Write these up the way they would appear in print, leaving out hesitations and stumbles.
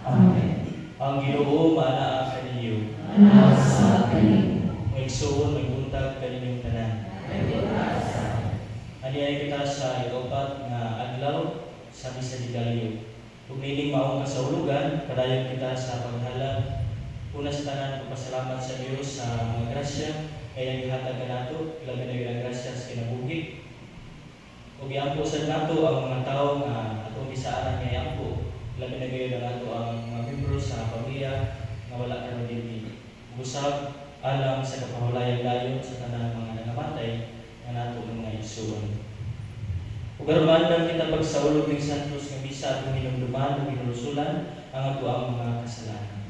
Amen. Ang Ginoo maanaa kaniyo. Anak sa kanin. Maigsuon magbuntag kaninyong tanan. Aniay kita sa ikopat nga adlaw sa misa di Galileo. Kung nining maong kasahulugan, padayon kita sa paghalad. Una sa tanan, magpasalamat sa Dios sa mga grasya kaya gihatag kanato, ilabi na gyud grasya sa kinabuhi. Ug iampo sad nato ang mga tawo nga atong gisaaran nga iampo. Labi na gyud nato ang mga miyembro sa pamilya nga wala karon dinhi. Usab alam sa kapahulayan dayon sa tanang mga nangamatay nga nato mga igsuon. Ug aron lang kita pagsaulog ning santos nga misa atong hinumduman ug hinulusulan ang ato ang mga kasalanan.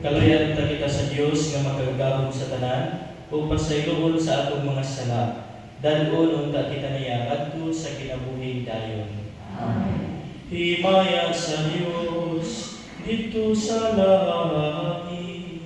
Kaluyan ta kita sa Dios nga makagagahom sa tanan ug pasayloon sa atong mga sala. Dalon unta kita niya adto sa kinabuhi dayon. Amen. Himaya sa Dios dito sa langit.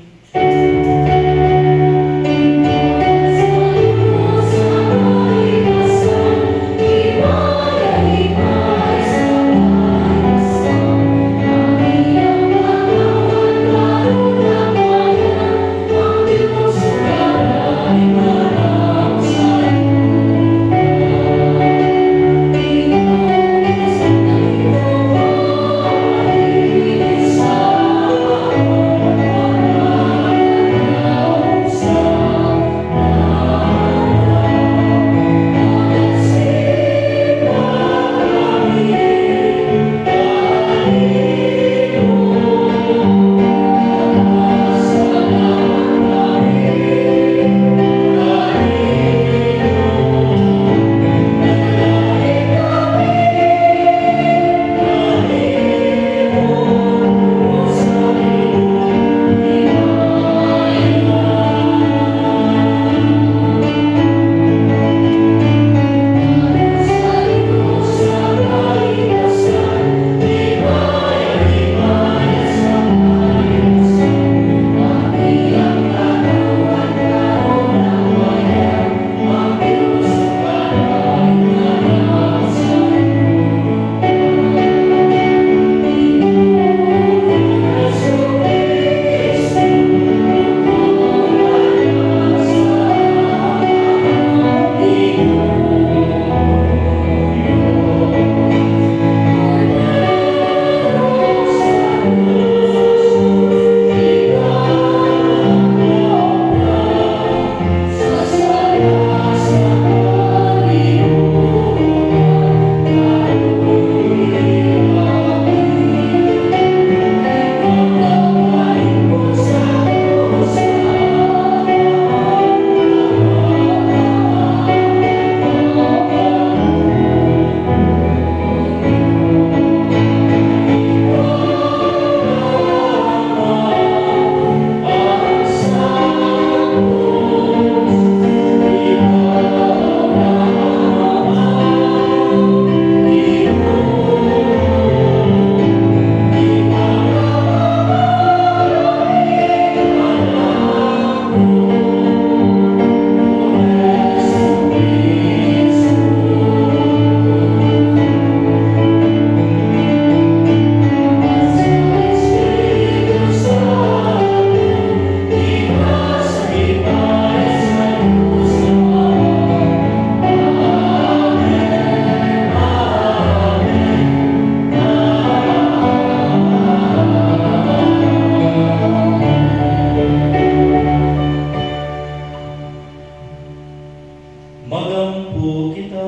Magampo kita.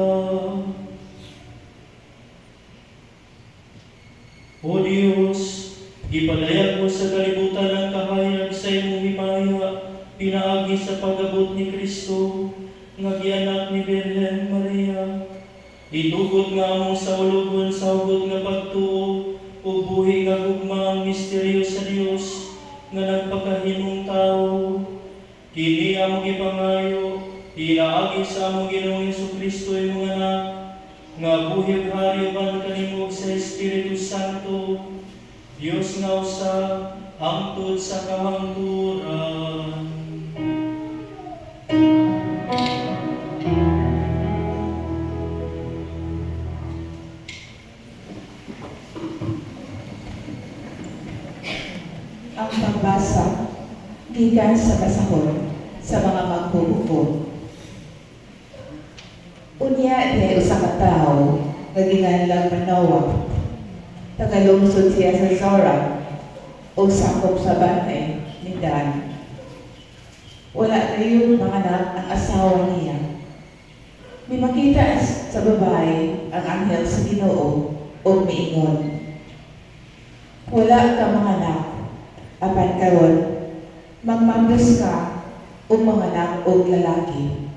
O Diyos, ipadayag mo sa kalibutan ang kahayag sa imong himaya, pinaagi sa pag-abot ni Kristo, nga gianak ni Birhen Maria. Itugod nga mo sa ulugon sa hugot nga pagtuo, o buhi nga gugma ang misteryo sa Dios, nga nagpakahimong tao. Kini among ipangayo, pinaagi sa among Ginoong Jesucristo imong anak, nga buhi ug hari uban kanimo sa Espiritu Santo, Dios nga usa, hangtod sa kahangturan. Ang pagbasa gikan sa kasahon sa mga magbubuko. Unya diay usa ka tawo nga ginganlang Manoah. Tagalungsod siya sa Zora o sakop sa banay ni Dan. Wala kayong manganak ang asawa niya. May makita sa babae ang anghel sa Ginoo o miingon, wala ka manganak, apan karon magmambus ka o manganak o lalaki.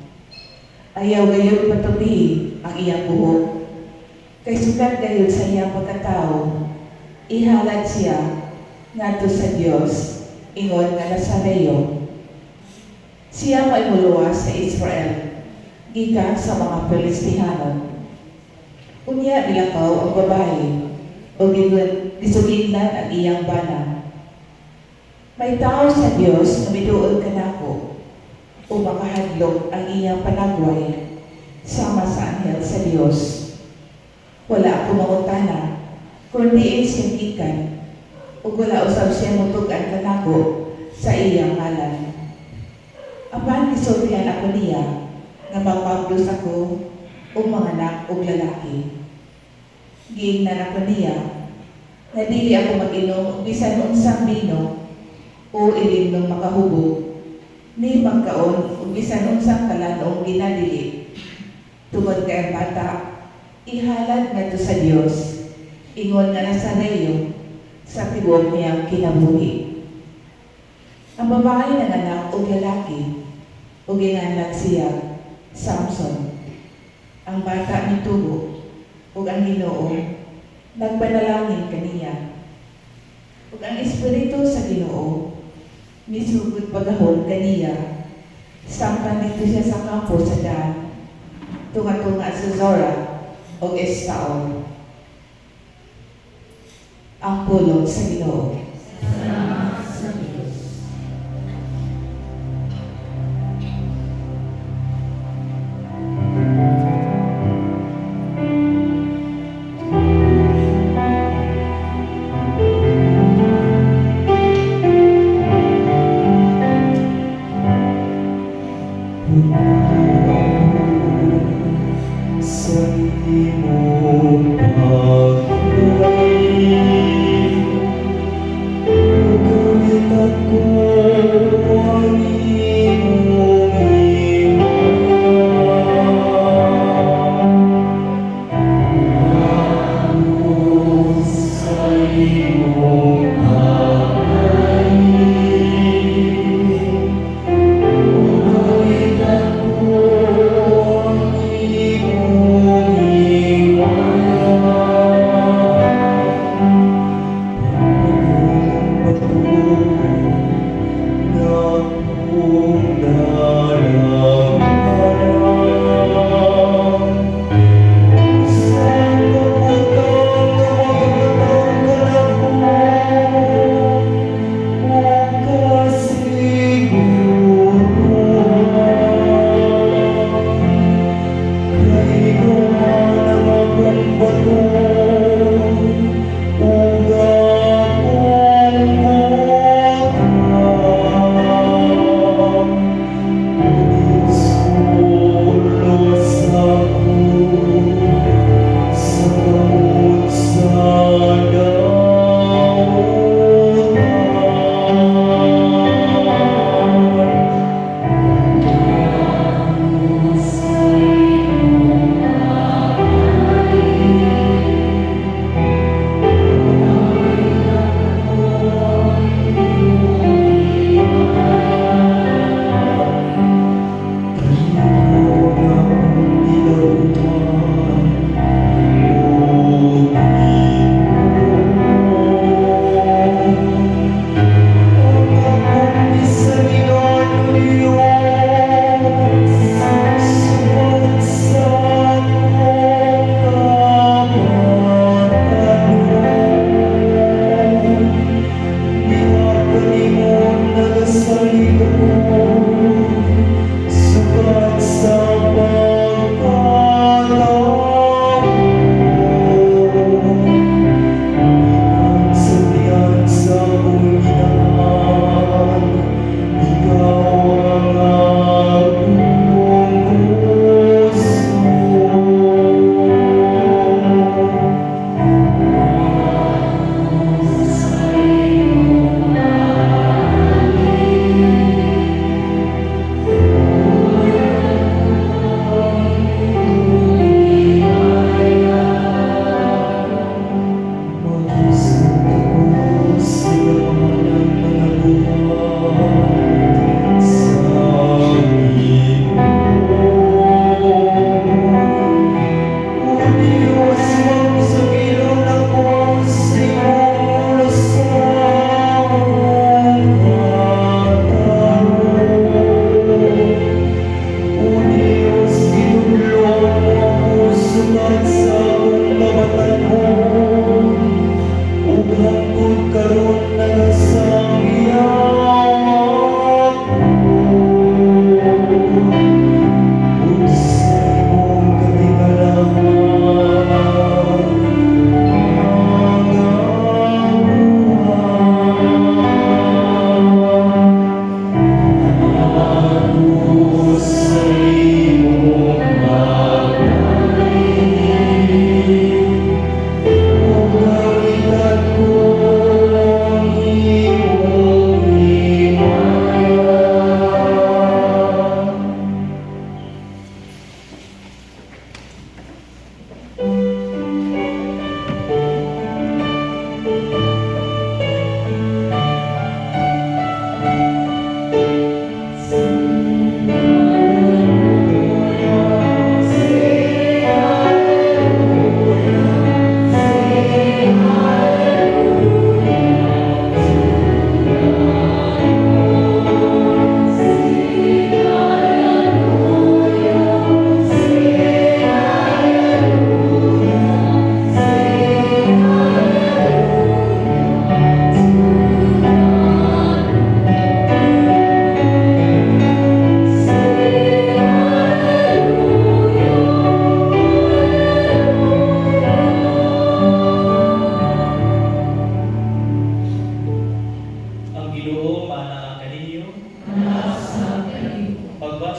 Ayaw gayon patubi ang iyang buhok. Kay sukat gayon sa iyang pagkatao, ihalad siya ngadto sa Dios, ingon nga Nazareo. Siya may muluwas sa Israel, gikan sa mga Pilistihano. Unya nilakaw ang babae, o gisugidlan ang iyang bana. May tao sa Dios na miduol kanako, o makahadlok ang iyang panagway, sama sa anghel sa Dios. Wala ako mangutana, kundi siya gikan, o wala usab siya mutugan kanako sa iyang ngalan. Apan gisultihan ako niya, nga magpagdos ako, o manganak o lalaki. Giingnan ako niya, na dili ako mag-inom bisan unsang bino, o ilimnong makahubog, ni magkaon ug bisan unsang kalanong ginadili. Tungod kay ang bata, ihalad ngadto sa Dios, ingon nga Nazareo, sa tibuok niyang kinabuhi. Ang babae nanganak og lalaki, ug ginganlag siya Samson. Ang bata nitubo, ug ang Ginoo nagpanalangin kaniya. Ug ang Espiritu sa Ginoo misugod pagahon kaniya, sampan dito siya sa kampo sa Dan, tunga-tunga sa Zora o Estaol. Ang pulong sa Ginoo. Salamat sa Diyos.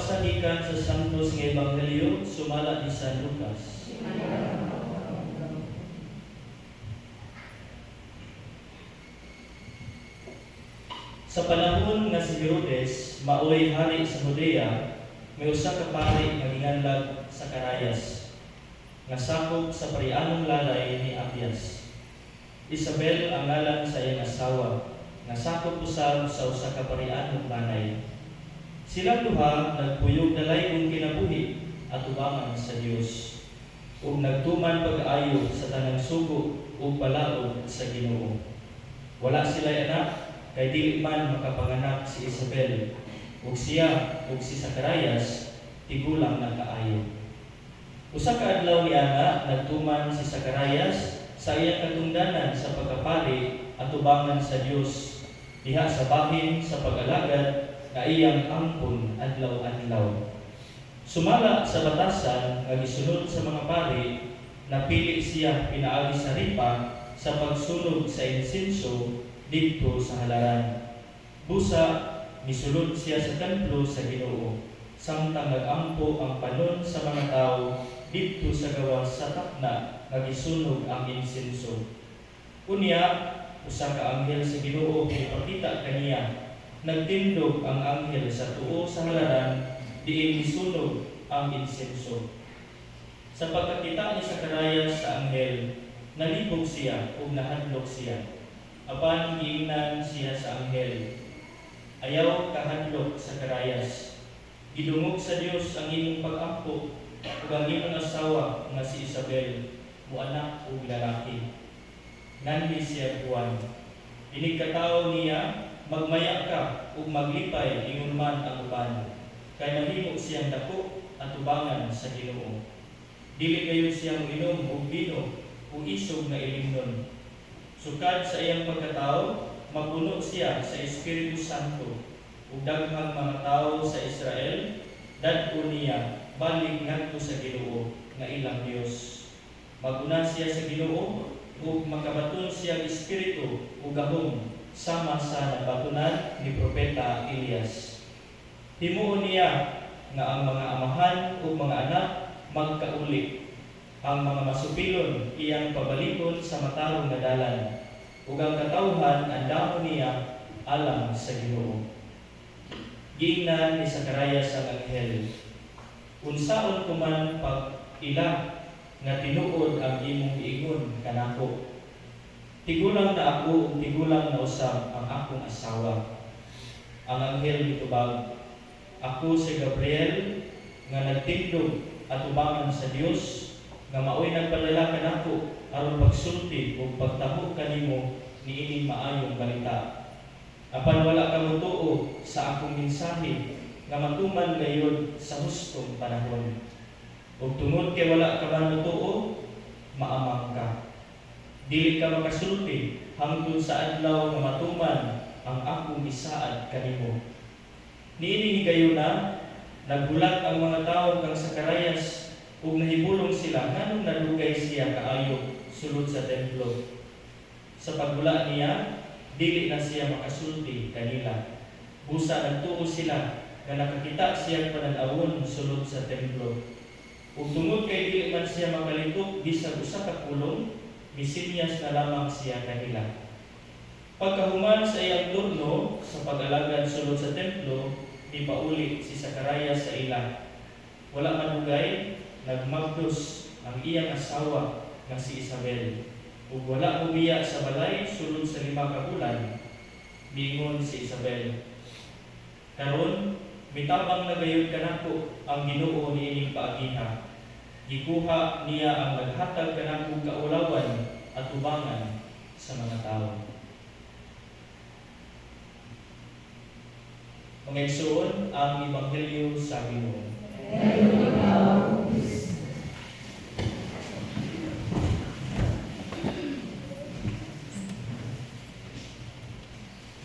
Pagbasa gikan sa Santos nga Ebanghelyo sumala ni San Lucas. Sa panahon nga si Herodes maoy hari sa Judea, may usa ka pari nga ginganlag Zacarias, nga sakop sa parianong lalay ni Abias. Isabel ang ngalan sa iyang asawa, nga sakop usab sa usa ka parianong banay. Silang duha nagpuyog na laybong kinabuhi at ubangan sa Dios, ug nagtuman pag-ayo sa tanang sugo ug balaod sa Ginoo. Wala sila anak, kay dili man makapanganak si Isabel, ug siya ug si Zacarias tigulang na kaayo. Usa ka adlaw niana nagtuman si Zacarias sa iyang katungdanan sa pagkapari at ubangan sa Dios diha sa bahin sa pag-alagad nga iyang ampon adlaw-adlaw. Sumala sa batasan nga gisunod sa mga pari, napili siya pinaagi sa ripa sa pagsunog sa insenso dito sa halaran. Busa misulod siya sa templo sa Ginoo, samtang nag-ampo ang panon sa mga tao dito sa gawas sa takna nga gisunog ang insenso. Unya, usa ka anghel sa Ginoo gipakita kaniya. Nagtindog ang anghel sa tuo sa halaran diin gisunog ang insenso. Sa pagkakita ni Zacarias sa anghel, nalibog siya ug nahadlok siya. Apan giingnan siya sa anghel, ayaw kahadlok sa Zacarias. Gidungog sa Dios ang imong pag-ampo ug ang imong asawa nga si Isabel muanak ug lalaki. Nandi siya buwan. Inig katawo niya, magmaya ka ug maglipay ingon man ang uban, kay mahimo siyang dako at ubangan sa Ginoo. Dili kayo siyang inom og bino o isog na ilimnon. Sukad sa iyang pagkatao, mapuno siya sa Espiritu Santo, ug daghang mga tao sa Israel dadto niya balik ngadto sa Ginoo nga ilang Dios. Maguna siya sa Ginoo ug makabaton siya espiritu ug gahom sama sa nabatunan ni propeta Elias. Himuon niya nga ang mga amahan ug mga anak magkauli, ang mga masupilon iyang pabalikon sa matarong nga dalan, ug ang katawhan andamon niya alang sa Ginoo. Giingnan ni Zacarias ang anghel, unsaon ko man pag-ila nga tinuod ang imong giingon kanako. Tigulang na ako ug tigulang na usab ang akong asawa. Ang anghel mitubag, ako si Gabriel nga nagtindog at ubangan sa Dios, nga maoy nagpadala kanako aron pagsulti ug pagtaho kanimo niining maayong balita. Apan wala ka motuo sa akong mensahe nga matuman gayud sa hustong panahon. Ug tungod kay wala ka man motuo, maamang ka. Dili ka makasulti hangtod sa adlaw nga matuman ang akong isaad kanimo. Niini gayon na naghulat ang mga tawo kang Zacarias ug nahibulong sila nganong nadugay siya kaayo sulod sa templo. Sa paghula niya, dili na siya makasulti kanila. Busa nagtuo sila nga nakakita siya pananawon sulod sa templo. Ug tungod kay dili man siya makalitok bisag usa ka pulong, misinyas na lamang siya kanila. Pagkahuman sa iyang turno sa pag-alagad sulod sa templo, ipauli si Zacarias sa ila. Wala manugay, nagmagdos ang iyang asawa nga si Isabel. Ug wala umiya sa balay sulod sa 5 ka bulan, miingon si Isabel, karon mitabang na gayud kanako ang Ginoo niining paagiha. Gikuha niya ang naghatag kanako kaulawan at ubangan sa mga tao. Mga igsoon, ang Ebanghelyo sa Ginoo.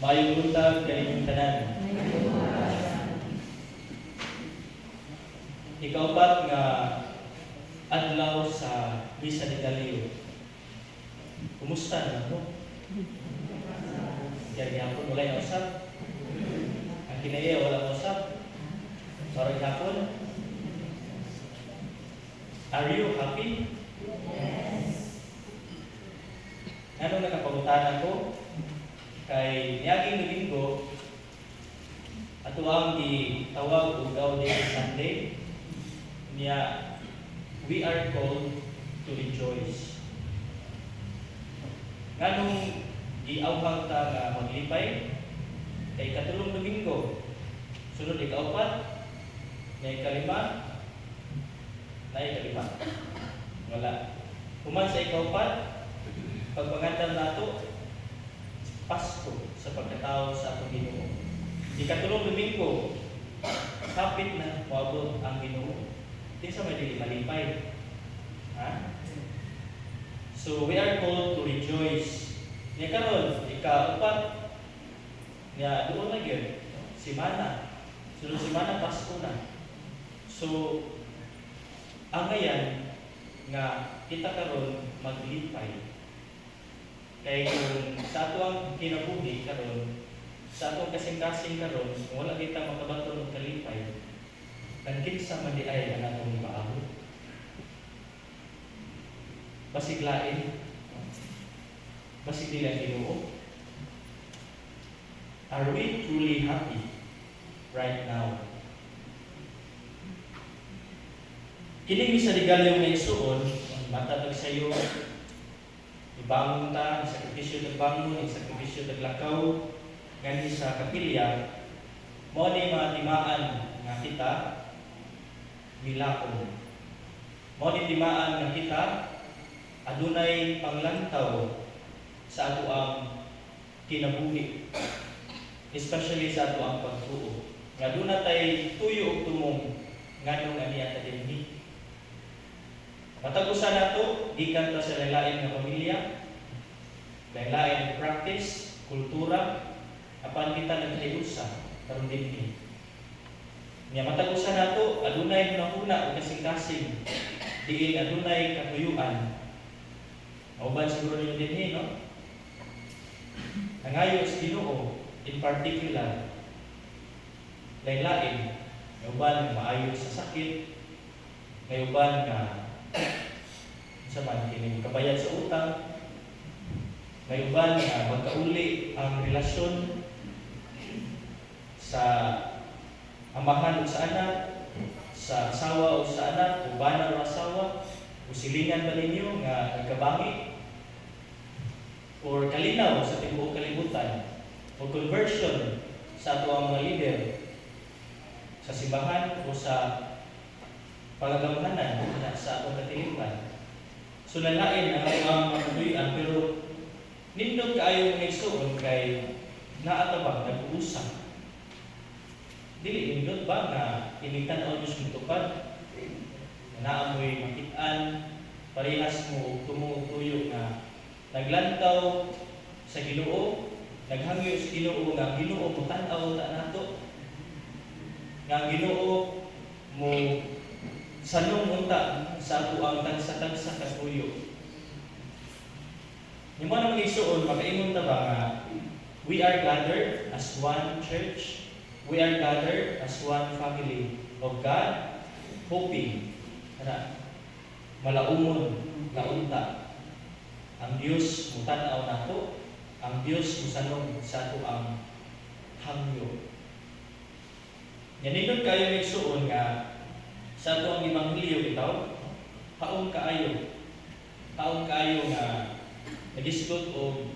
Maayong buntag kaninyong tanan. Ikaupat nga adlaw sa Misa de Galileo. Kumusta na mo? Kaya po wala yung usap. Ang kinaya wala usap. Para hapon. Are you happy? Ano nakapangutan ako? Kay niyaging Domingo, ato ang gitawag o Gaudium Sunday, niya, we are called to rejoice. Nganong giawhag ta nga maglipay, kay katulong Domingo, sunod ikaupat, na ikalima, wala. Human sa ikaupat, pagpangandan nato, Pasko sa pagkatao sa atong Ginoo. Ikatulong Domingo, hapit na moabot ang Ginoo. Di sa may dili malipay. Ha? So we are called to rejoice. Niya karon, ikaupat, niya doon na yun, simana. Sunod simana, Pasko na. So, ang ngayon nga kita karon maglipay. Kaya kung sa ato ang kinabuhi karon, sa atong kasing-kasing karon, kung wala kita makabaton og kalipay, nagkinsa man di ay ang atong maabot. Basig lain, basig dili ang Ginoo. Are we truly happy right now? Kining sa regalo nga isuon, matatag sayo, ibangon ta, sakripisyo ng bangon, sakripisyo ng lakaw, ngani sa kapilya, mo ni matimaan nga kita, milakon. Mo ni timaan nga kita, adunay panglantaw sa ato ang kinabuhi, especially sa ato ang pagtuo. Nga doon na tayo tuyo o tumong nganong aniya ta dinhi. Matagusan nato, gikan ta sa lain nga pamilya, lain nga practice, kultura, apan kita nagkayusa, karon dinhi. Nya matagusan nato, adunay hunahuna o kasing-kasing, diin adunay katuyuan. Mauban siguro ninyo dinhi, no? Nangayo sa Ginoo, in particular, lain-lain, mauban maayo sa sakit, mayuban nga sa man kini kabayad sa utang, may uban nga magkauli ang relasyon sa amahan o sa anak, sa asawa o sa anak, uban o asawa, o silingan ba ninyo nga nagkabangi, or kalinaw sa tibuok kalibutan, o conversion sa ato ang mga leader sa simbahan o sa pagagamanan sa atong katilipan. So lalain ang mga kabuyan, pero nindot kaayo ng igsoon kay naatabang nag-uusap. Dili nindot ba nga initan o Diyos mitupad, naamoy makitaan, parehas mo tumungog tuyo nga naglantaw sa Ginoo, naghangyo sa Ginoo nga Ginoo mo tan-aw ta nato, nga Ginoo mo sanong unta sa ato ang tagsa-tagsa katuyo. Yung mga nang isuon, makaingon ta ba nga we are gathered as one church, we are gathered as one family of God, hoping na malaumon na unta ang Dios mo tan-aw nato, ang Dios mo sanong sa ato ang hangyo. Yanindot kayo ng isuon nga sa ato ang Ebanghelyo bitaw, haon kaayo nga nagisgot o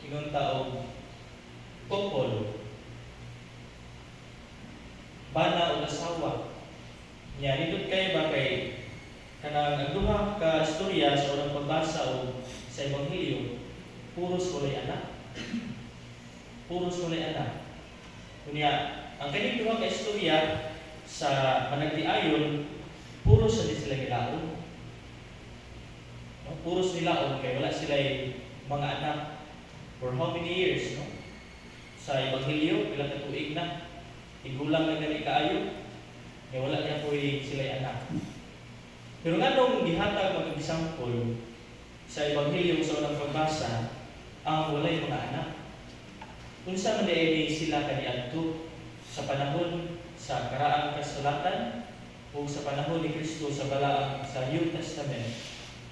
inunta o couple, bana o asawa. Nya nindot kayo ba kay kanang nagduha ka istorya sa unang pagbasa o sa Ebanghelyo, puros walay anak. Puros walay anak. Kunya ang kaning duha ka istorya sa managtiayon, puro sa di sila nilaon. No? Puro nilaon kaya wala sila mga anak for how many years, no? Sa Ebanghelyo, pila ka tuig na, igulang na gani kaayo, kaya wala niya po sila anak. Pero nga nung gihatag mga example sa Ebanghelyo sa unang pagbasa, ang walay mga anak, kung saan man sila kaniadto sa panahon sa karaang kasulatan o sa panahon ni Kristo sa balaang sa New Testament.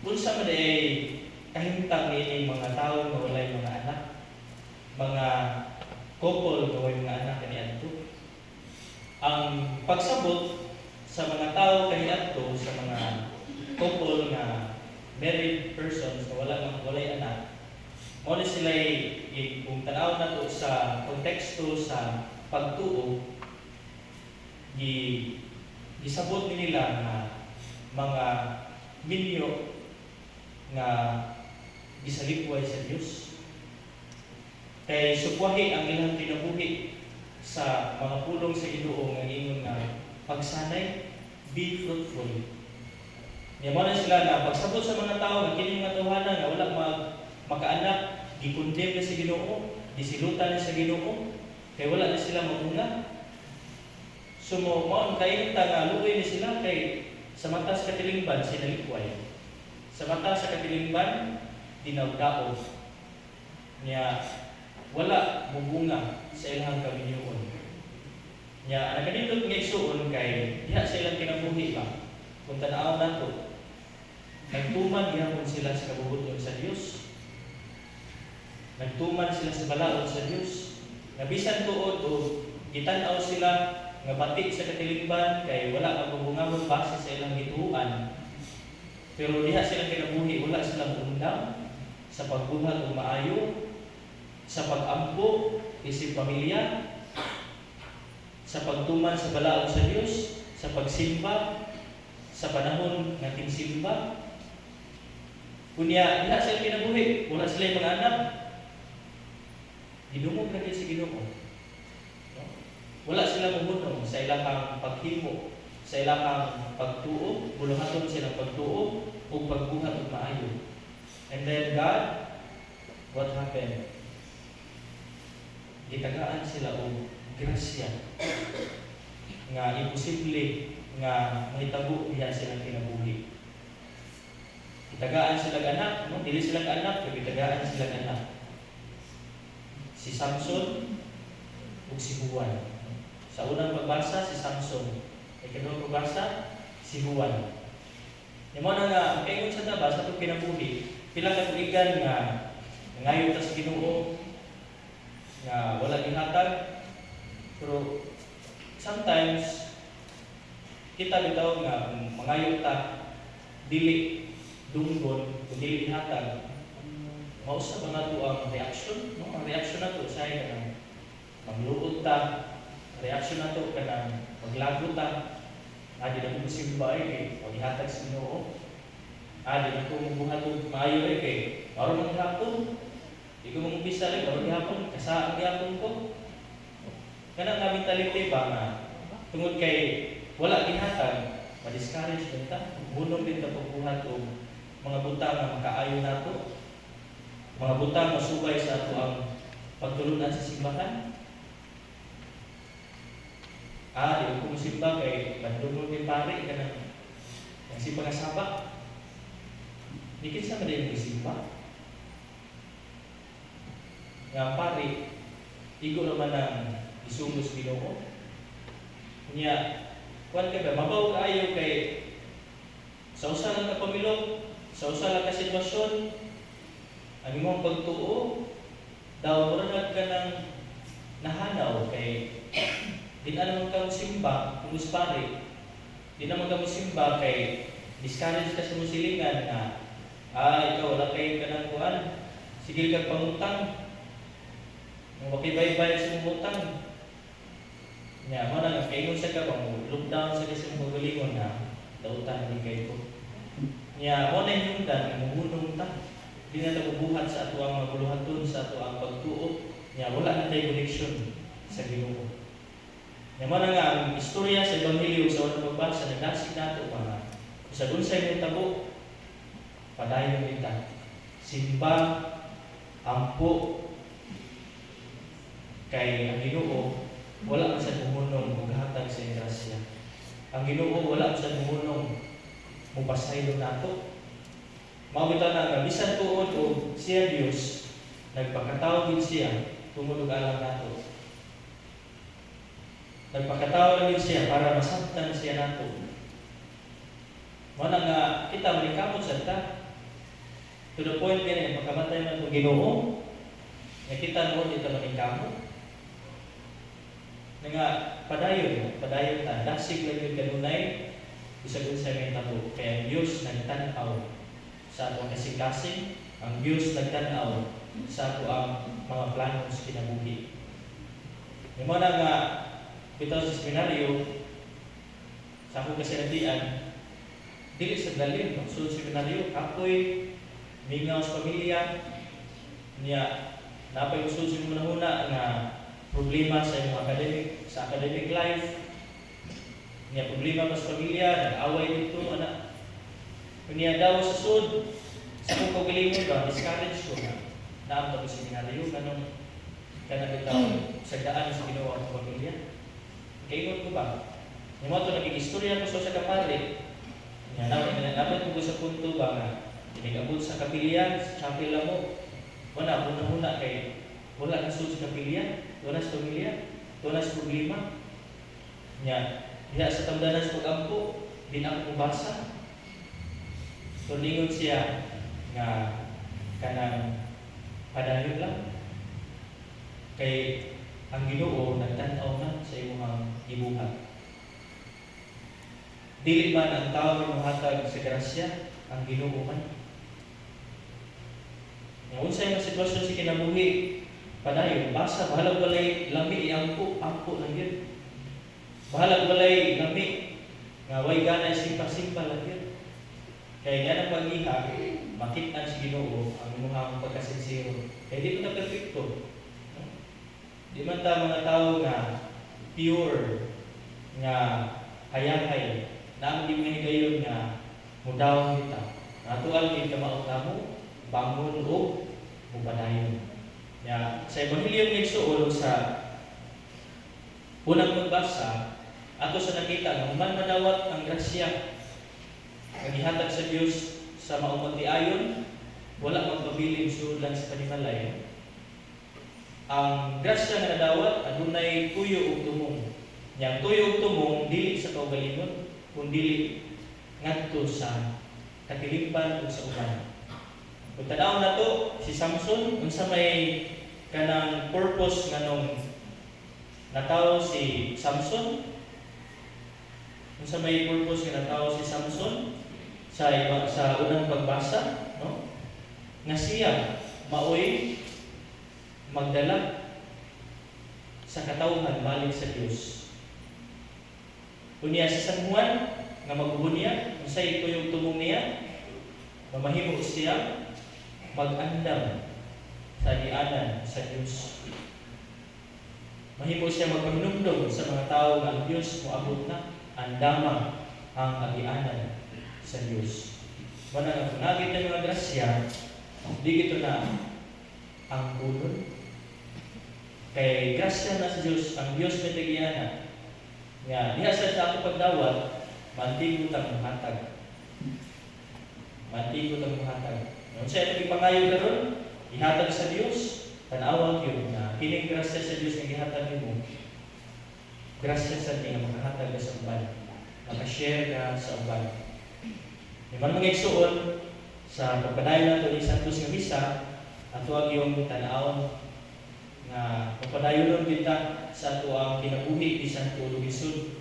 Unsa man ay kahimtang niining mga tao nga walay mga anak, mga couple nga walay mga anak kaniadto. Ang pagsabot sa mga tao kaniadto sa mga couple nga married persons na walay anak, mo ni sila kung tanaw nato sa konteksto sa pagtuo, gisabot nila nga mga minyo nga gisalipway sa Dios. Kay sukwahi ang ilang kinabuhi sa mga pulong sa Ginoo nga ingon nga pagsanay, be fruitful. Niya mo na sila na pagsabot sa mga tao nga kini mga tawhanan nga wala makaanak, gikondem na sa Ginoo, disilutan na sa Ginoo, kay wala na sila magunga. So mo kayo nga luoy ni sila kay sa mata sa katilingban sinalikway. Sa mata sa katilingban dinawdao. Niya wala mubunga sa ilang kaminyoon. Niya nagadindot nga isuon kay diha sa ilang kinabuhi ba. Kung tanaw nato, nagtuman gihapon sila sa kabubuton sa Dios. Nagtuman sila sa balaod sa Dios. Nabisan tuod o gitan-aw sila nga batik sa katilingban kay wala mabubungahon base sa ilang gituan. Pero diha sila kinabuhi, wala silang undang sa pagbuhat og maayo, sa pag-ampo isip pamilya, sa pagtuman sa balaod sa Dios, sa pagsimba, sa panahon nga simba. Kunya diha sila kinabuhi, wala sila mga anak. Gidumog na si Ginoo. Wala sila muhunong sa ilang paghimo, sa ilang pagtuo, buluhaton silang pagtuo o pagbuhat og maayo. And then God, what happened? Gitagaan sila og grasya nga imposible nga mahitabo diha silang kinabuhi. Gitagaan sila anak, no? Dili sila anak, pero gitagaan sila anak. Si Samson ug si Juan. Sa unang pagbasa, si Samson. Ikalawang pagbasa, si Juan. Yung mga nga, ang kaingon sa tabas, sa itong kinabuhi, pilang katuligan nga ngayon ta sa Ginoo, nga wala gihatag. Pero sometimes, kita bitaw nga mangayon ta, dili dunggon, kung dili gihatag, mausap ang nato ang reaction, no? Ang reaction nato sa kanang magluod ta, reaction nato kanang maglagot ta, di na ko simba kay paghatag sa Ginoo, di na ko mabuhat og maayo kay maro man gihapon, di ko magbisa rin maro gihapon, kasaan gihapon ko. Kanang nga mentality ba nga tungod kay wala gihatag, ma-discourage din ta, bunong din ta pagbuhat og mga butang nga makaayo nato, mga butang masubay sa ato ang pagtulunan sa simbahan. Di ko musimba kay bandungol ni pare ka ng si pangasaba. Di kinsa man din musimba. Nga pare, igo naman ang isumos Ginoo. Nya, kuan ka ba, mabaw kaayo kay sa usa lang ka pamilok, sa usa lang ka sitwasyon, ang imong pagtuo, daw murag ka ng nahanaw kay di na naman ka musimba, kung pare, di naman ka musimba kay discourage ka sa musilingan na ikaw wala kayo ka ng kuhan, sige kang pangutang, makibaybay sa utang. Nya, mo na kaingon sa ka bang lockdown sa kasi magalingon na dautan ni kay ko. Nya, mo na yung dan muhunong ta. Di na bubuhat sa ato ang maguluhaton sa ato ang pagtuo. Nya, wala na tayo connection sa Ginoo. Nya, mo na nga ang istorya sa Ebanghelyo sa unang pagbasa nagdasig nato mga sa dunsay ng tabo padayon kita. Simba, ampo, kay ang Ginoo wala man sa bumunong maghatag sa grasya. Ang Ginoo wala man sa bumunong mupasaylo nato. Mao bitaw na bisan tuod o siya Dios nagpakatawag gid siya tungod og alam nato. Nagpakatao lang siya para masabtan siya nato. Wala nga kita manikamot sa ta. To the point nga pagkamatay na itong Ginoo, nga kita noon ito manikamot. Nga padayon ta, dasig lang yung kanunay, isagod sa may tabo. Kaya ang Diyos nagtanaw sa atong kasing-kasing, ang Diyos nagtanaw sa ato ang mga plano sa kinabuhi. Yung mga nga bitaw sa seminaryo, sa akong kasinatian, dili sa dalim, no? So seminaryo, ako'y mingaw sa pamilya, niya napay usod sa muna nga problema sa imong academic life, niya problema pa sa pamilya, nag-away dito, anak. Niya daw sa sud, sa kong kaugalingon ba, discourage ko na naamta ko sa seminaryo, kanong bitaw sa daan sa ginawa ng pamilya. Kaingon ko ba? Yung mga ito, naging istorya ko sa kapare. Dapat ko sa punto ba nga, tinigabot sa kapilya, sa chapel lang mo. Wala, muna kay wala na sa kapilya, wala sa pamilya, wala sa problema. Diya sa tamdanan sa pag-ampo, di na ako basa. So, lingon siya nga kanang padayon lang. Kay ang Ginoo nagtanaw na sa imong gibuhat. Dili man ang tao mohatag sa grasya, ang Ginoo man. Nga unsay mga sitwasyon sa kinabuhi, padayon basa bahalag walay lami ampo lang yun. Bahalag walay lami nga way gana simpa lang yun. Kaya nga nang pag-iha, makit-an si Ginoo ang imong pagkasinsiro. Kaya di man na perfecto. Di man ta mga tao nga pure, nga hayahay, na ang di mga higayon nga mudaw kita. Natual din ka mautamo, bangon o mupadayon. Sa Ebanghelyo ng Igsoon sa unang magbasa, ato sa nakita nga human madawat ang grasya nga gihatag sa Dios sa maong pagtiayon, wala magpabiling sulod lang sa panimalay. Ang grasya nga nadawat adunay tuyo ug tumong. Yang tuyo ug tumong dili sa kaugalingon, kundi ngadto sa katilipan ug sa uban. Kung tanaw na to, si Samson, unsa may kanang purpose nganong natawo si Samson? Unsa may purpose nga natawo si Samson sa unang pagbasa, no? Nga siya maoy magdala sa katawhan balik sa Dios. Unya si San Juan nga magbubunya, unsay tuyong tumong niya? Mamahimo siya mag-andam sa dianan sa Dios. Mahimo siya magpaminumdum sa mga tao nga ang Dios moabot na andama ang agianan sa Dios. Wala nga nagit ng mga grasya, di ito na ang bulon. Kay grasya na sa Dios, ang Dios may tagiana. Nga, diha sa ato pagdawat, mantigo tang muhatag. Mantigo tang muhatag. Nung siya ito ipangayo karon, ihatag sa Dios, tanawag yun na kining grasya sa Dios nga gihatag nimo. Grasya sa Dios nga makahatag sa uban. Makashare ka sa uban. Naman mga igsuon sa pagpadayon nato ni Santos nga misa, ato ang iyong tan-aw nga pagpadayon kita sa ato ang kinabuhi ni Santo Lugisod.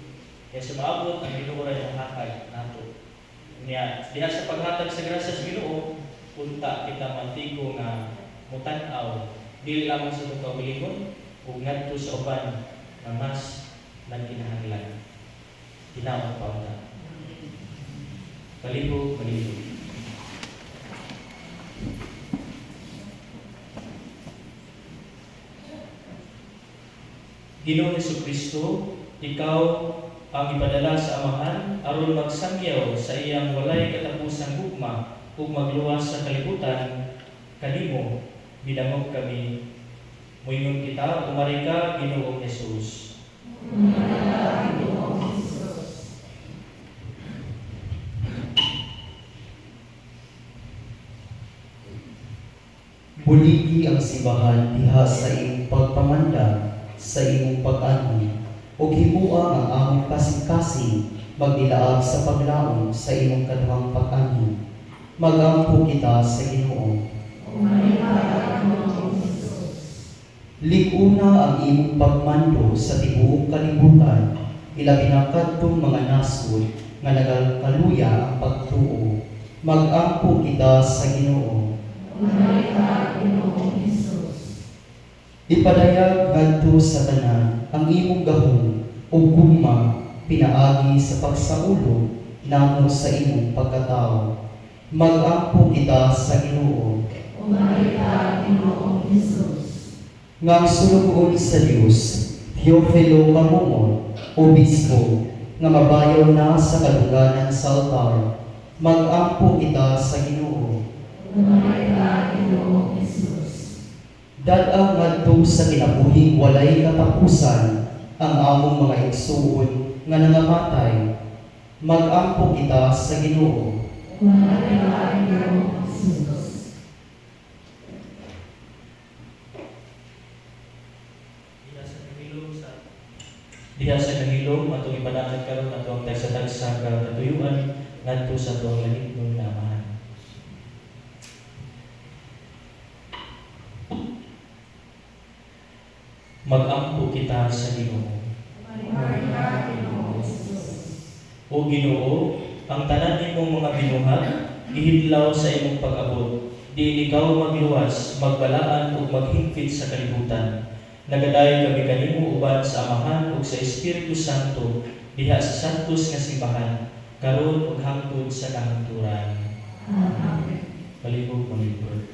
Kaya sumaabot ang Ginoo ra yung hatag nato. Niya, diha sa paghatag sa grasya sa Ginoo, punta kita mantigo nga mutan-aw dili lamang sa itong kaugalingon ug ngadto sa uban na mas nagkinahanglan. Tinawag pa unta. Balibo. Ginoong Jesucristo, ikaw ang ipadala sa Amahan aron magsangyaw sa iyang walay katapusang gugma ug magluwas sa kalibutan. Kanimo bidangog kami. Muingon kita, umari ka, Ginoong Jesus. Buligi ang simbahan diha sa iyong pagpamanda sa iyong pag-ani ug himua ang among kasing-kasing magdilaag sa paglaom sa imong kaduhang pag-anhi. Magampo kita sa Ginoo. Lig-una ang imong pagmando sa tibuok kalibutan, ilabi na kadtong mga nasod nga nagakaluya ang pagtuo. Magampo kita sa Ginoo. Ipadayag ngadto sa tanan ang imong gahom ug gugma pinaagi sa pagsaulo namo sa imong pagkatao. Magampo kita sa Ginoo. Nga ang sulugoon sa Dios, Teofilo Pamumon, obispo, nga mabayaw na sa kadungganan sa altar. Magampo kita sa Ginoo. Dad-ang ngadto sa kinabuhing walay katapusan ang among mga igsuon nga nangamatay. Magampo kita sa Ginoo. Diha sa kahilom atong ipanatag karon atong tagsa-tagsa katuyuan ngadto sa tuwang langit nga amahan. Magampo kita sa Ginoo. O Ginoo, ang tanan nimong mga binuhat ihidlaw sa imong pag-abot. Di ikaw magluwas, magbalaan ug maghingpit sa kalibutan. Nagadayon kami kanimo uban sa Amahan ug sa Espiritu Santo diha sa santos nga simbahan karon ug hangtod sa kahangturan. Amen. Palibog malibog.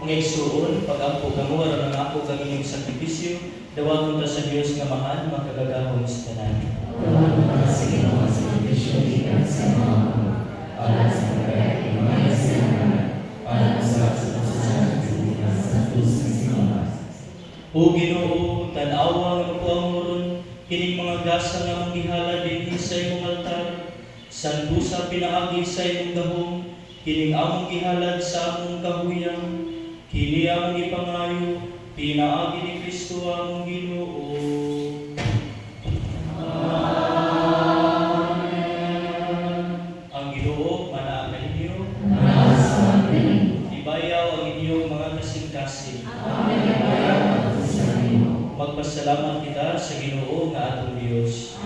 Mga igsuon, pag-ampo kamo aron ang ako kami yung sakripisyo, dawagon ta sa Dios nga mahal makagagahom sa tanan. O Ginoo, tan gihalad dinhi sa imong altar, sanbusa pinaagi sa imong gahom, kining among gihalad sa among kahuyang, kini among ipangayo, pinaagi ni Kristo among Ginoo. Ang Ginoo manaa kaninyo, ibayaw ang inyong mga kasing-kasing. Magpasalamat kita sa Ginoo nga atong Dios.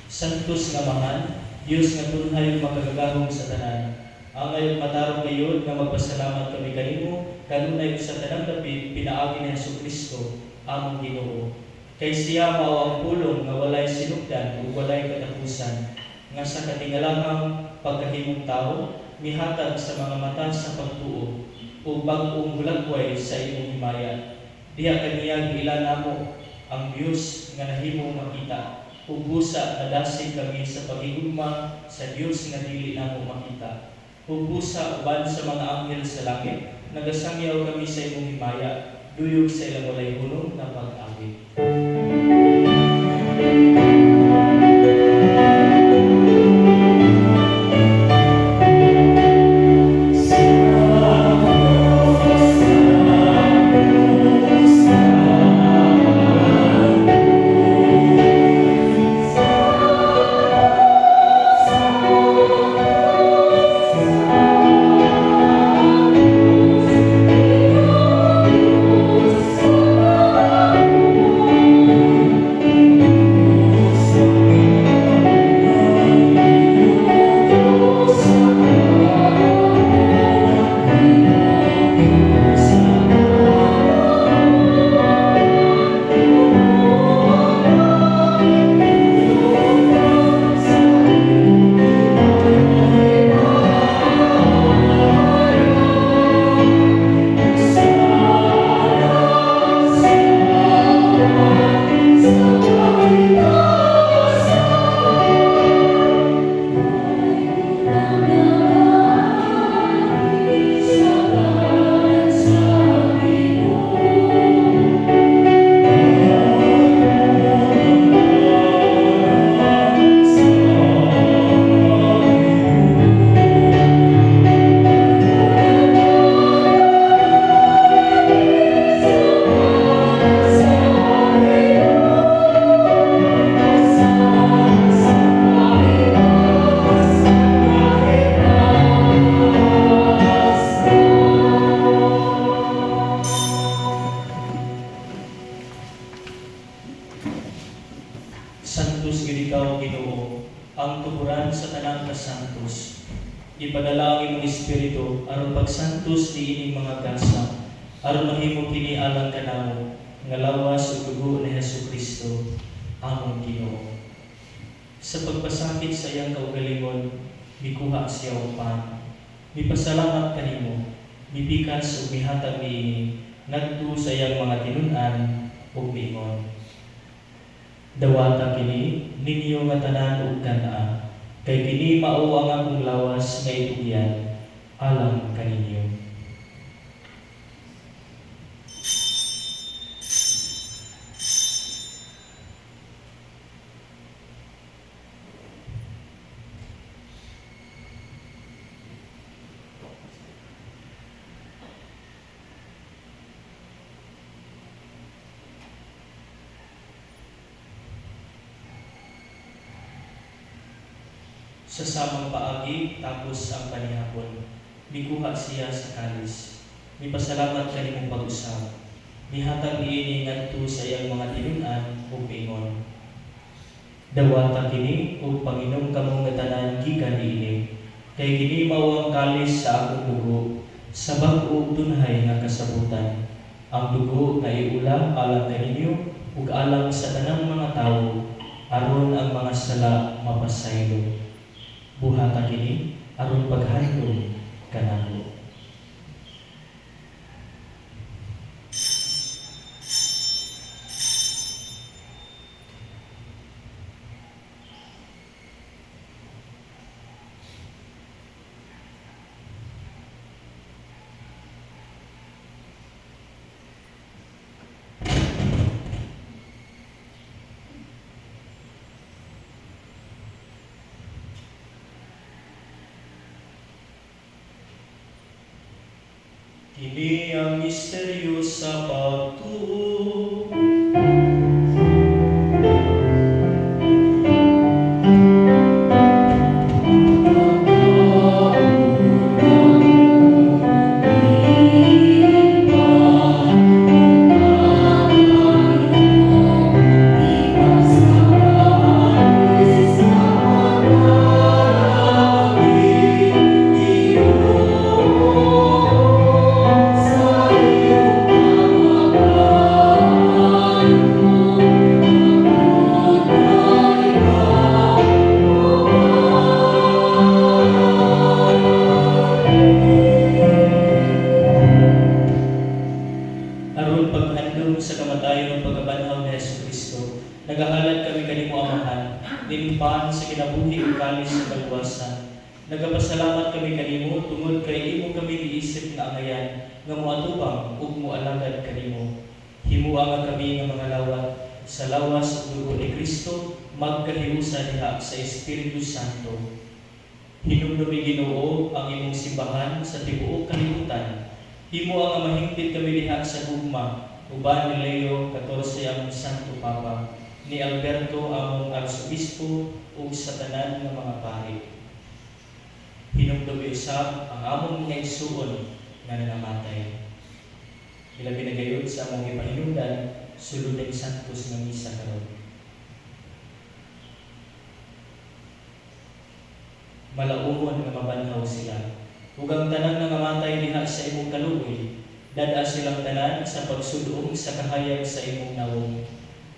Santos nga Mangan, Dios nga tunhay makagagahom sa tanan. Ang ayon matarong gayud nga magpasalamat kami kanimo kanunay sa tanang dapit pinaagi ni Jesucristo among Ginoo. Kay siya mao ang pulong nga walay sinugdan ug walay katapusan, nga sa katingalahang pagkahimong tao mihatag sa mga mata sa pagtuo ug bag-ong bulagway sa imong himaya. Diha kaniya giilan namo ang Dios nga nahimo makita, ug busa nadasig kami sa pagigugma sa Dios nga dili namo makita. Ug busa uban sa mga anghel sa langit, nagasangyaw kami sa imong himaya, duyog sa ilang walay hulong na pag-awit. Santos gid ikaw, Ginoo, ang tuburan sa tanang kasantos. Ipadala ang imong espiritu aron pagsantos niining mga gasa, aron mahimo kini alang kanamo nga lawas ug dugo ni Jesucristo among Ginoo. Sa pagpasakit sa iyang kaugalingon, mikuha siya og pan. Mipasalamat kanimo, mipikas ug mihatag niini ngadto sa iyang mga tinun-an ug miingon. Dawata kini ninyo nga tanan ug kana, kay kini mao ang akong lawas nga itugyan alang kaninyo. Sa samang paagi tapos ang panihapon, mikuha siya sa kalis. Mipasalamat kanimong pag-usab. Mihatag niini ngadto sa iyang mga tinun-an ug ingon. Dawata kini ug panginom kamo nga tanan gikan niini. Kay kini mao ang kalis sa akong dugo, sa bag-o tunhay nga kasabutan. Ang dugo nga iula alang kaninyo ug alang sa tanang mga tawo, aron ang mga sala mapasaylo. Buhata kini aron paghandom kanako. Ini ang misteryo sa pagtuo. Aron paghandom sa kamatayon ng pagkabanhaw ni Jesucristo, nagahalad kami kanimo Amahan, limpahan sa kinabuhi ug kalis sa kalwasan. Nagapasalamat kami kanimo tungod kay imo kami giisip nga angayan nga moatubang ug moalagad kanimo. Himuha nga kami nga mga lawat sa lawas ug dugo ni Kristo magkahiusa diha sa Espiritu Santo. Hinumdumi Ginoo ang imong simbahan sa tibuok kalibutan. Himo ang mahingpit kami diha sa gugma, uban ni Leo 14 ang Santo Papa, ni Alberto among Arsobispo ug sa tanan nga mga pari. Hinumdumi usab ang among mga igsuon nga nanamatay. Ilabi na gayud sa among ipahinungdan, sulod ng Santos nga misa karon. Malaumon nga mabanhaw sila. Ug ang tanan nga namatay diha sa imong kaluoy, dada silang tanan sa pagsudong sa kahayag sa imong nawong.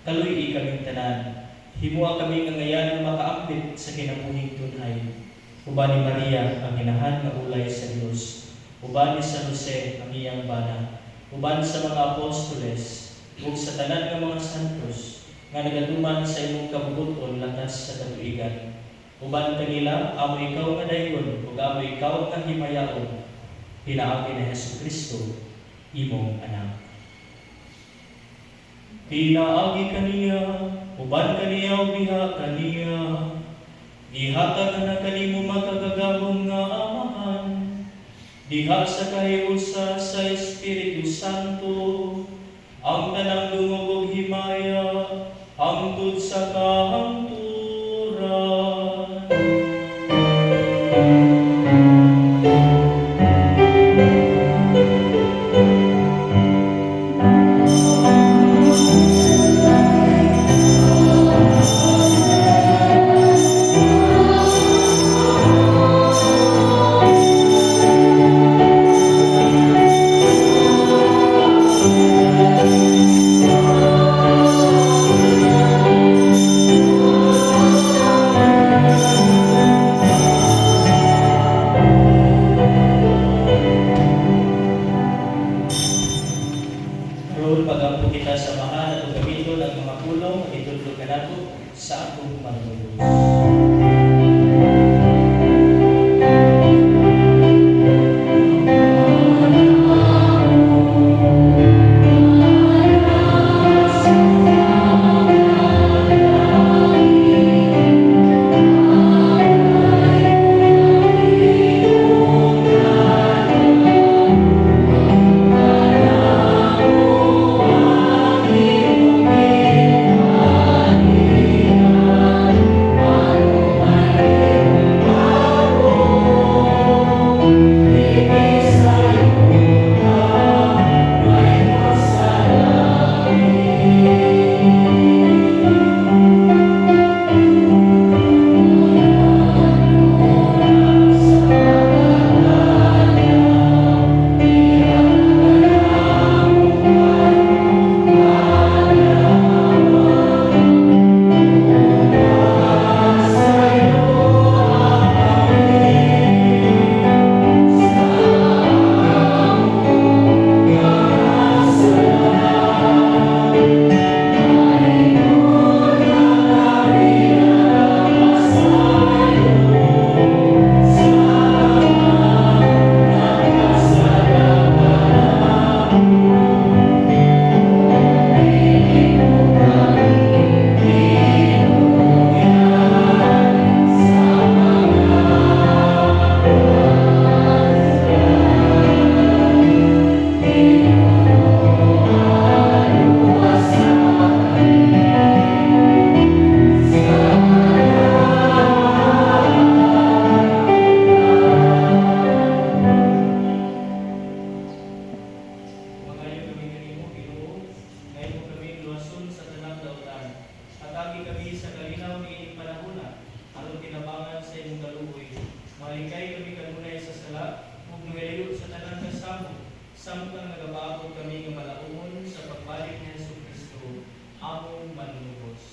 Kaluy kaming tanan, himua kami nga ngayan nga makaambit sa kinabuhing tunhay. Uban ni Maria ang inahan nga ulay sa Dios, uban ni San Jose ang iyang bana, uban sa mga apostoles, ug sa tanan nga mga santos nga nagaduman sa imong kabubuton latas sa katuigan. Uban kanila, amo ikaw nga dayon, ug amo ikaw nga himayaon, pinaagi ni Jesucristo, imong anak. Pinaagi kaniya, uban kaniya ug biha kaniya, ihatag na kanimo makagagahom nga Amahan, diha sa kahiusa sa Espiritu Santo, ang tanang dungog ug himaya, hangtod sa kahangturan. Roon pagampo kita sa Amahan at gamiton ang mga pulong at itudlo ka nato sa akong manunod. malikay kami kanunay sa sala, ug magayo sa tanan kasamo, samtang nagabaabot kami nga malaumon sa pagbalik ni Jesucristo, among manunubos.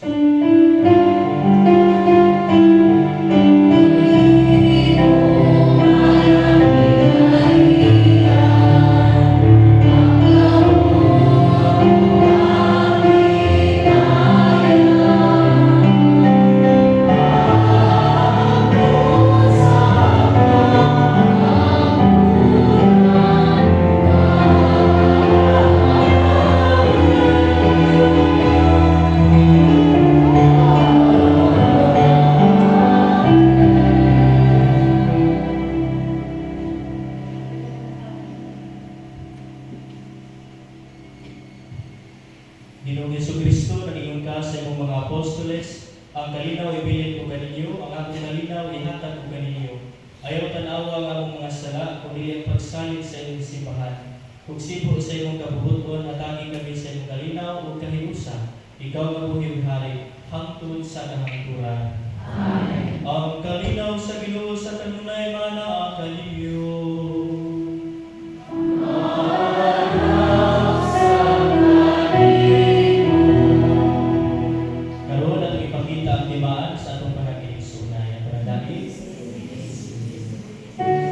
Ginoong Jesucristo, nag-ingon ka sa imong mga apostoles, ang kalinaw ibilin ko kaninyo, ang akong kalinaw ihatag ko kaninyo. Ayaw tanawa ang among mga sala, kundi ang pagsalit sa imong simbahan. Kung sipo sa imong kabubuton, atagi kami sa imong kalinaw o kahiusa, ikaw nga buhing hari, hangtod sa kahangturan. Amen. Ang kalinaw sa Ginoo sa kanunay manaa kaninyo. Karon atong ipakita ang timaan sa atong panagisunay. Ang panadaki. Amen.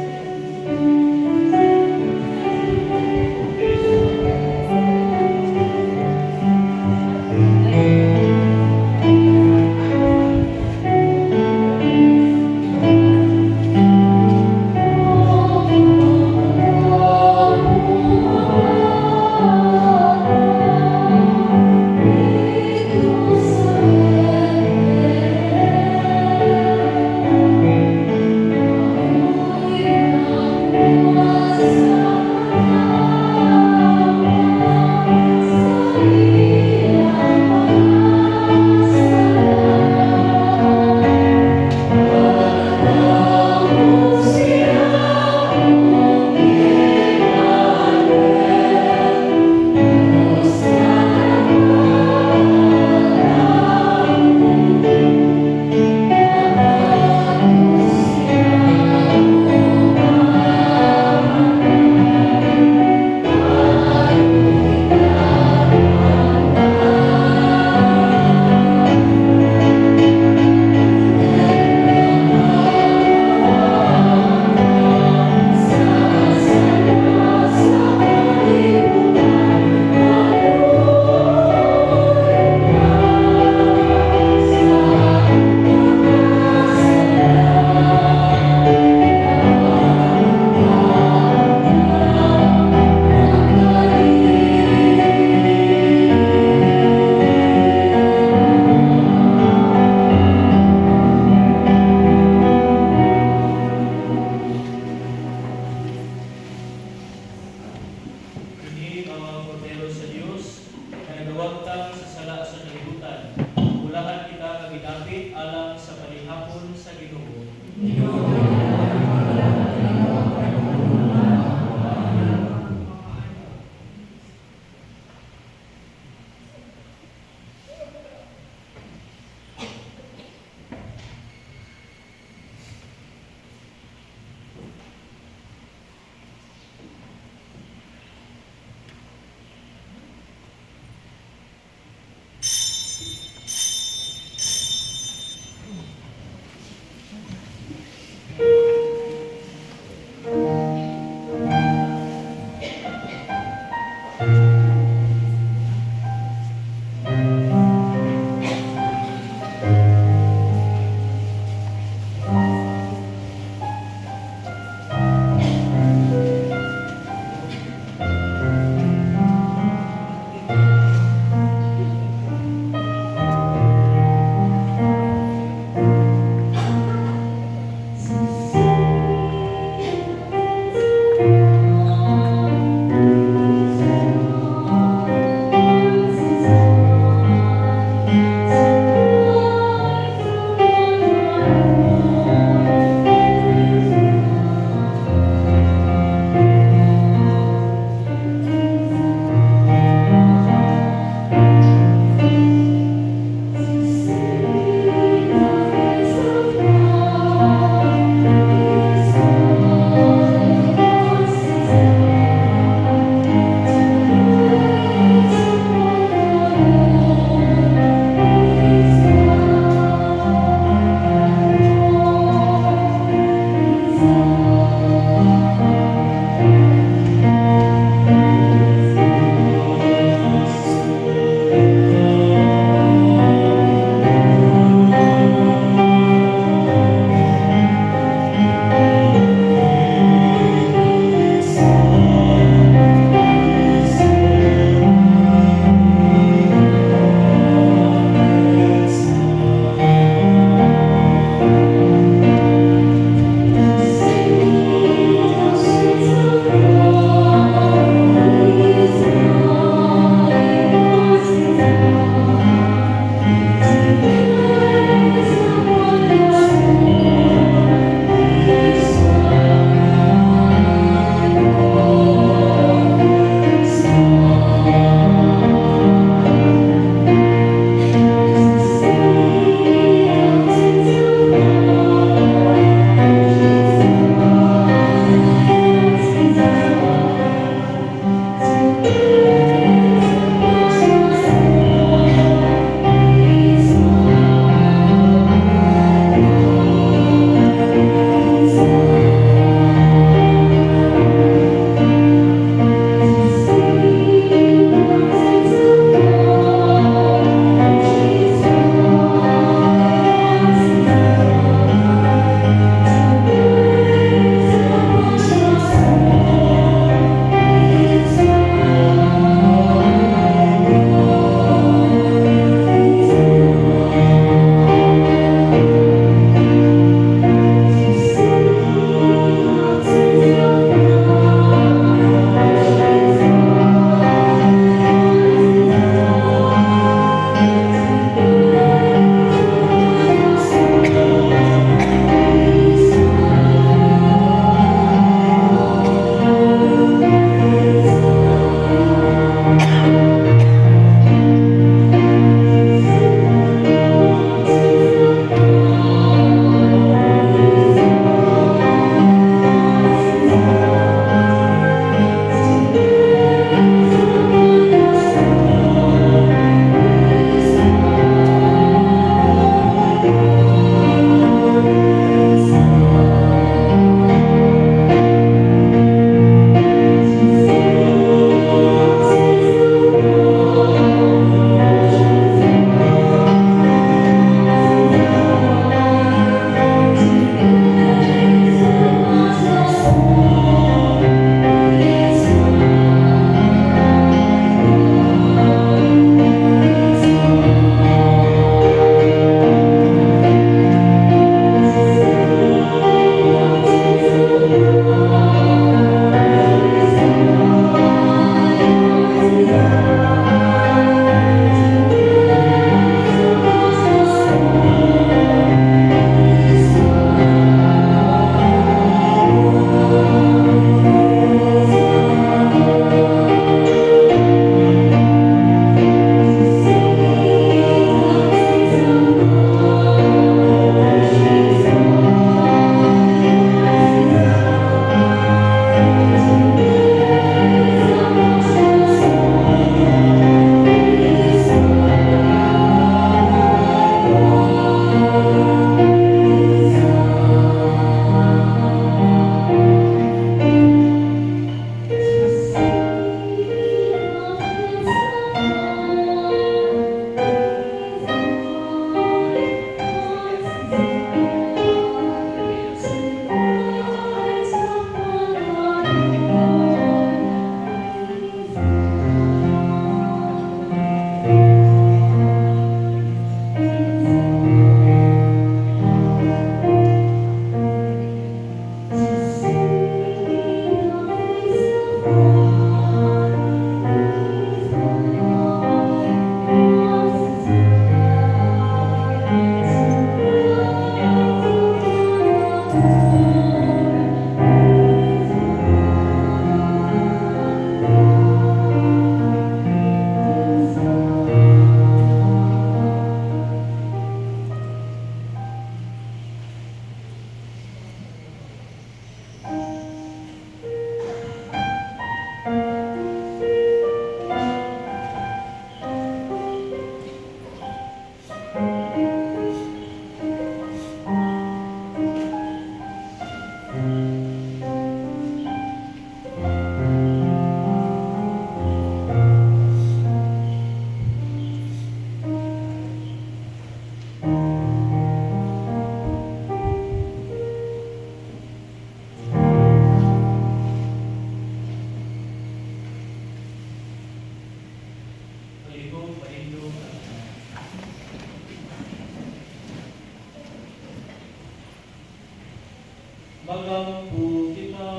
magampo kita.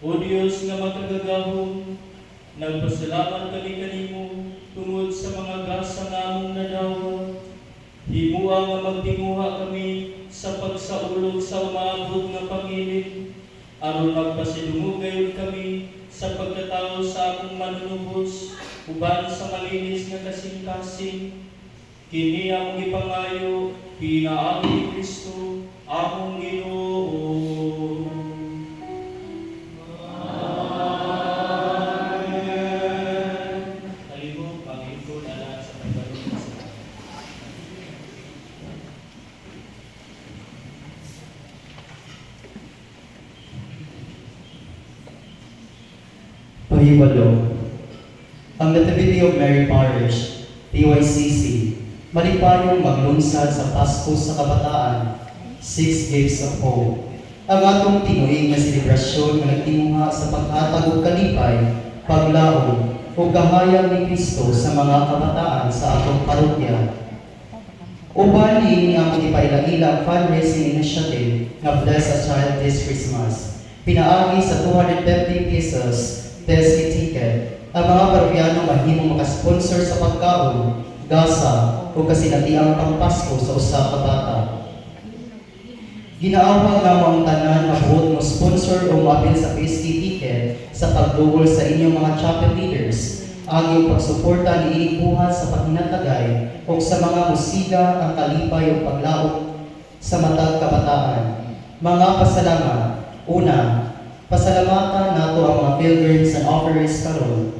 O Diyos nga makagagahom, nagpasalamat kami kanimo tungod sa mga grasa namong nadawat. Himuha nga magtinguha kami sa pagsaulog sa umabot nga pangilin, aron magpasidungog gayon kami sa pagkatao sa akong manunubos, uban sa malinis nga kasing-kasing. Kini among ipangayo, pinaagi ni Kristo, among Ginoo. Kalihok, pangilingkod, alam sa pagbalong sa Pahibalo. Ang Nativity of Mary Parish, TYCC, malipayong maglunsad sa Pasko sa Kabataan, 6 Gifts of Hope. Ang atong tinuig na selebrasyon nga nagtinguha sa paghatag og kalipay, paglaom, o kahayag ni Kristo sa mga kabataan sa atong parokya. Uban niini ang ipailaila fundraising initiative nga Bless a Child This Christmas. Pinaagi sa 250 pesos desk ticket. Ang mga parokyano mahimong makasponsor sa pagkaon, gasa, o kasinatiang pangpasko sa usa ka bata. Ginaawag na ang tanan nga buot mo sponsor o moabil sa PSK ticket sa pagdugol sa inyong mga chapel leaders, agi ang pagsuporta ni ibuhat sa paghinatagay o sa mga musika ang kalipay o paglaok sa matag kabataan. Mga pasalamat. Una, pasalamatan nato ang mga pilgrims and offerers karon.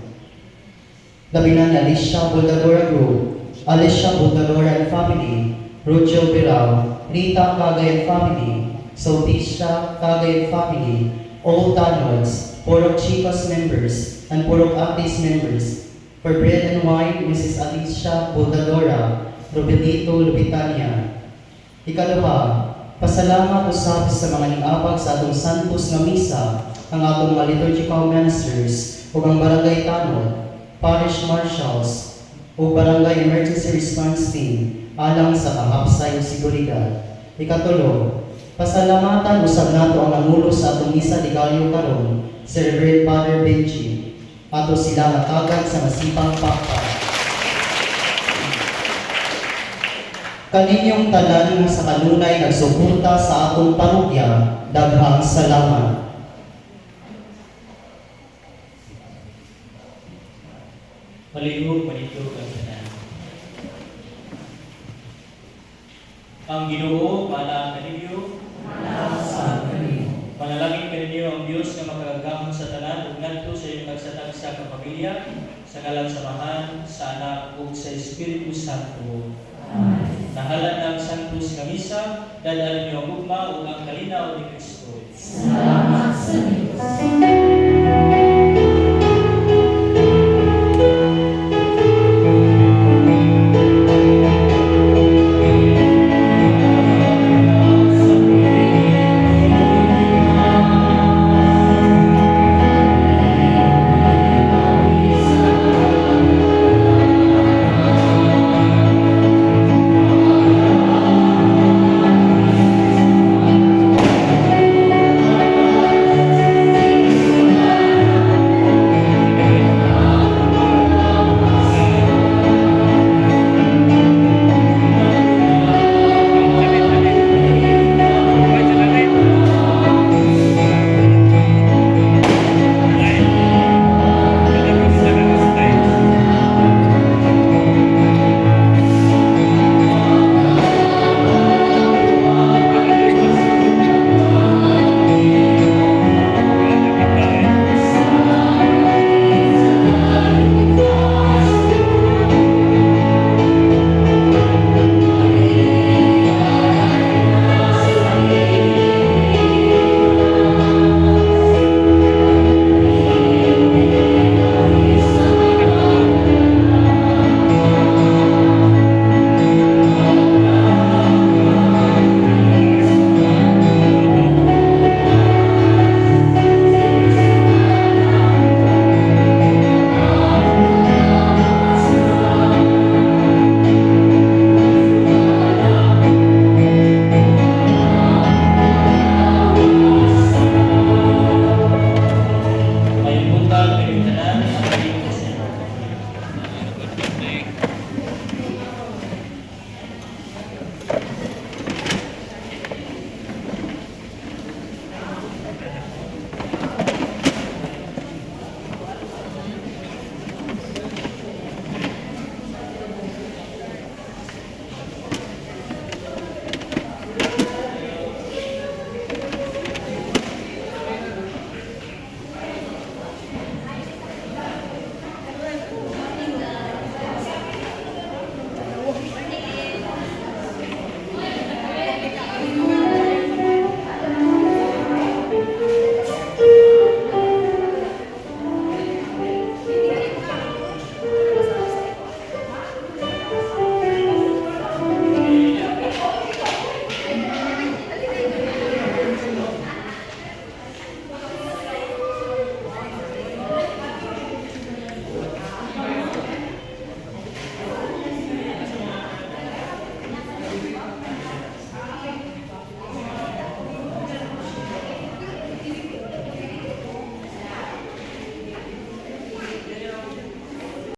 Labi na ni Alicia Bordadora Group, Alicia Bordadora and Family, Rojo Birao, Rita Cagay and Family, Sautisha Cagay and Family, all Tanods, Porok Chicos members, and Porok Atis members. For bread and wine, Mrs. Alicia Bordadora, Robelito Lubitania. Ikaduha, pasalamat usab sa mga ning-abag sa atong Santos nga misa, ang atong mga liturgical ministers, ug ang barangay tanod, parish marshals, o barangay emergency response team alang sa kahapsay ug seguridad. Ikatulo, pasalamatan usab nato ang nangulo sa atong misa legalyo karon, si Reverend Father Benji, ato sila matagad sa masipang pakpak. Kaninyong tanan nga sa kanunay nagsuporta sa atong parokya, daghang salamat. Palihog, manitog ang tanan. Ang Ginoo, malaan kaninyo, manalangin kaninyo ang Diyos na makagagahon sa tanan ug ngadto sa inyong nagsatag sa kapamilya, sa ngalan sa Amahan, sa Anak ug sa Espiritu Santo. Nahalan ng Santos nga misa, dadalhin niyo ang ugma ug ang kalinaw ni Kristo.